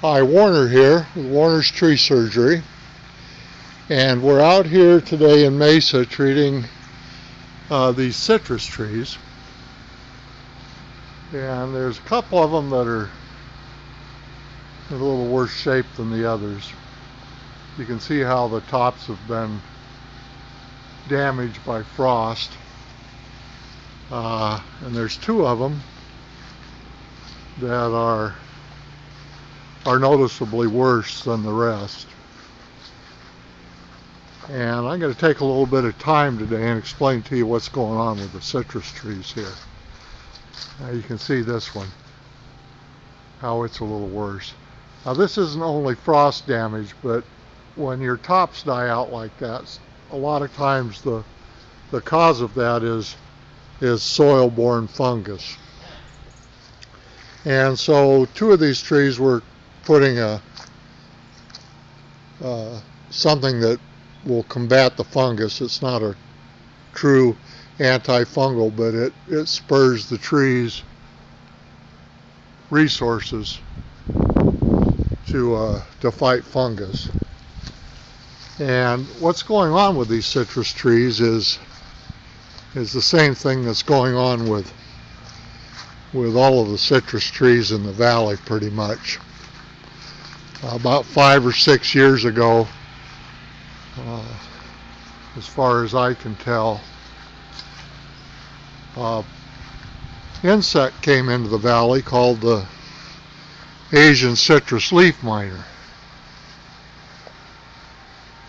Hi, Warner here with Warner's Tree Surgery, and we're out here today in Mesa treating these citrus trees, and there's a couple of them that are in a little worse shape than the others. You can see how the tops have been damaged by frost, and there's two of them that are noticeably worse than the rest. And I'm going to take a little bit of time today and explain to you what's going on with the citrus trees here. Now you can see this one, how it's a little worse. Now this isn't only frost damage, but when your tops die out like that, a lot of times the cause of that is soil-borne fungus. And so two of these trees were putting something that will combat the fungus. It's not a true antifungal, but it spurs the tree's resources to fight fungus. And what's going on with these citrus trees is the same thing that's going on with all of the citrus trees in the valley pretty much. About 5 or 6 years ago, as far as I can tell, insect came into the valley called the Asian citrus leafminer.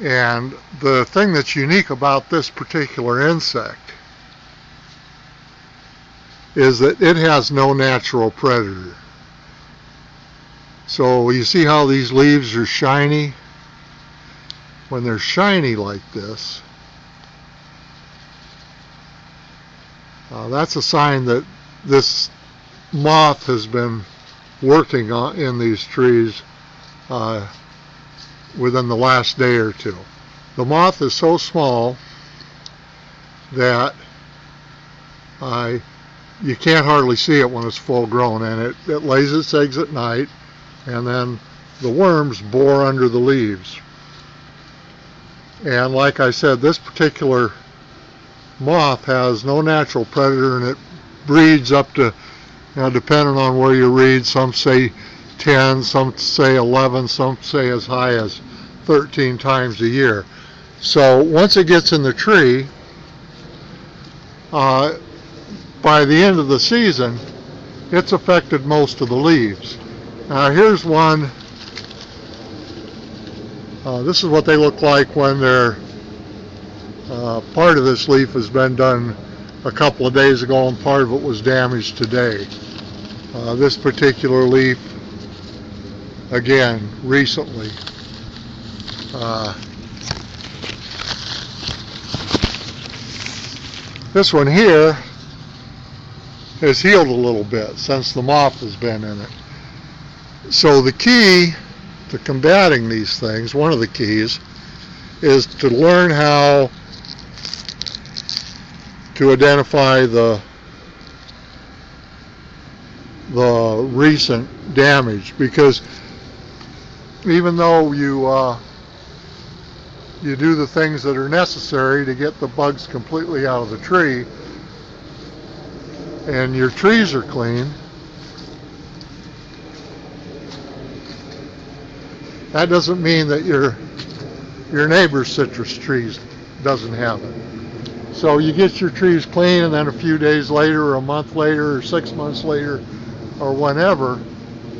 And the thing that's unique about this particular insect is that it has no natural predator. So you see how these leaves are shiny? When they're shiny like this, that's a sign that this moth has been working in these trees within the last day or two. The moth is so small that you can't hardly see it when it's full grown, and it lays its eggs at night, and then the worms bore under the leaves. And like I said, this particular moth has no natural predator, and it breeds up to, depending on where you read, some say 10, some say 11, some say as high as 13 times a year. So once it gets in the tree, by the end of the season, it's affected most of the leaves. Now here's one. This is what they look like when they're part of this leaf has been done a couple of days ago and part of it was damaged today. This particular leaf, again, recently. This one here has healed a little bit since the moth has been in it. So the key to combating these things, one of the keys, is to learn how to identify the recent damage, because even though you do the things that are necessary to get the bugs completely out of the tree and your trees are clean, that doesn't mean that your neighbor's citrus trees doesn't have it. So you get your trees clean, and then a few days later or a month later or 6 months later or whenever,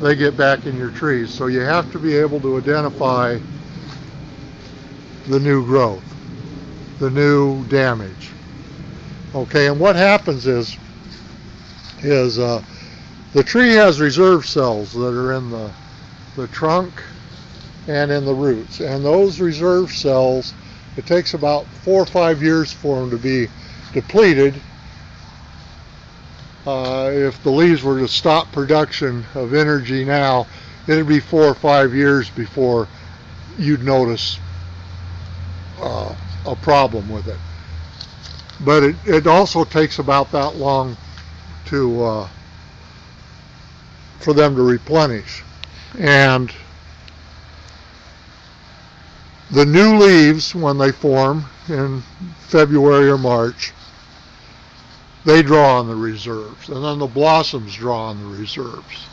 they get back in your trees. So you have to be able to identify the new growth, the new damage. Okay, and what happens is the tree has reserve cells that are in the trunk and in the roots, and those reserve cells, it takes about 4 or 5 years for them to be depleted. If the leaves were to stop production of energy now, it'd be 4 or 5 years before you'd notice a problem with it. But it also takes about that long for them to replenish. And the new leaves, when they form in February or March, they draw on the reserves, and then the blossoms draw on the reserves.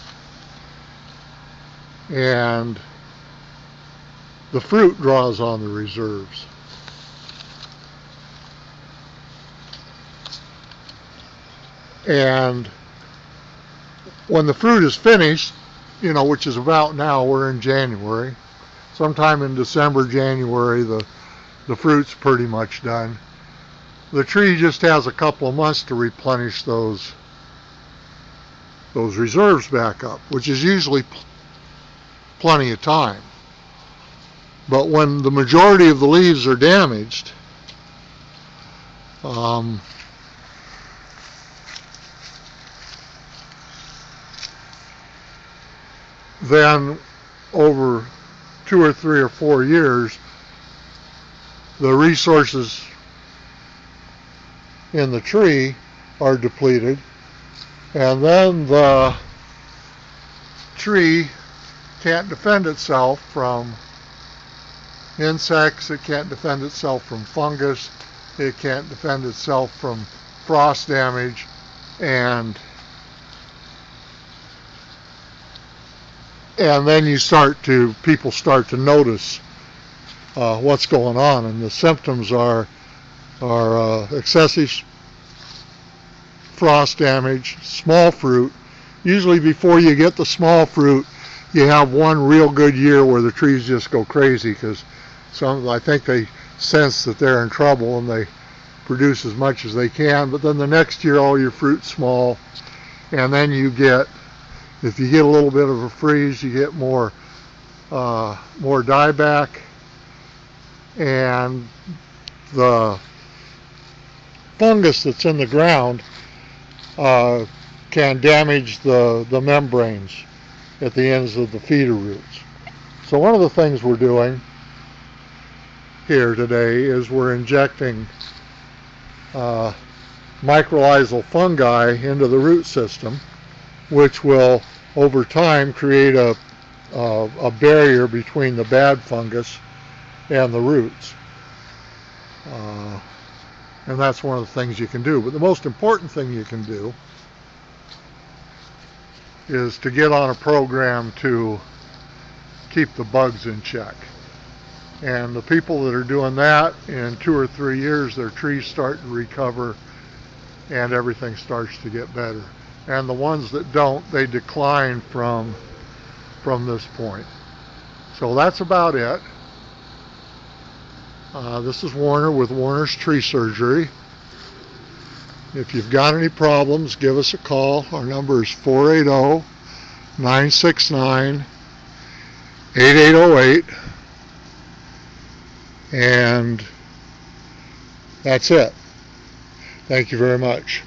And the fruit draws on the reserves. And when the fruit is finished, which is about now, we're in January, sometime in December, January, the fruit's pretty much done. The tree just has a couple of months to replenish those reserves back up, which is usually plenty of time. But when the majority of the leaves are damaged, then over 2 or 3 or 4 years, the resources in the tree are depleted, and then the tree can't defend itself from insects, it can't defend itself from fungus, it can't defend itself from frost damage, and then people start to notice what's going on, and the symptoms are excessive frost damage, small fruit. Usually before you get the small fruit, you have one real good year where the trees just go crazy because I think they sense that they're in trouble and they produce as much as they can. But then the next year, all your fruit's small, and then if you get a little bit of a freeze, you get more dieback, and the fungus that's in the ground can damage the membranes at the ends of the feeder roots. So one of the things we're doing here today is we're injecting mycorrhizal fungi into the root system, which will over time create a barrier between the bad fungus and the roots. And that's one of the things you can do. But the most important thing you can do is to get on a program to keep the bugs in check. And the people that are doing that, in 2 or 3 years, their trees start to recover and everything starts to get better. And the ones that don't, they decline from this point. So that's about it. This is Warner with Warner's Tree Surgery. If you've got any problems, give us a call. Our number is 480-969-8808. And that's it. Thank you very much.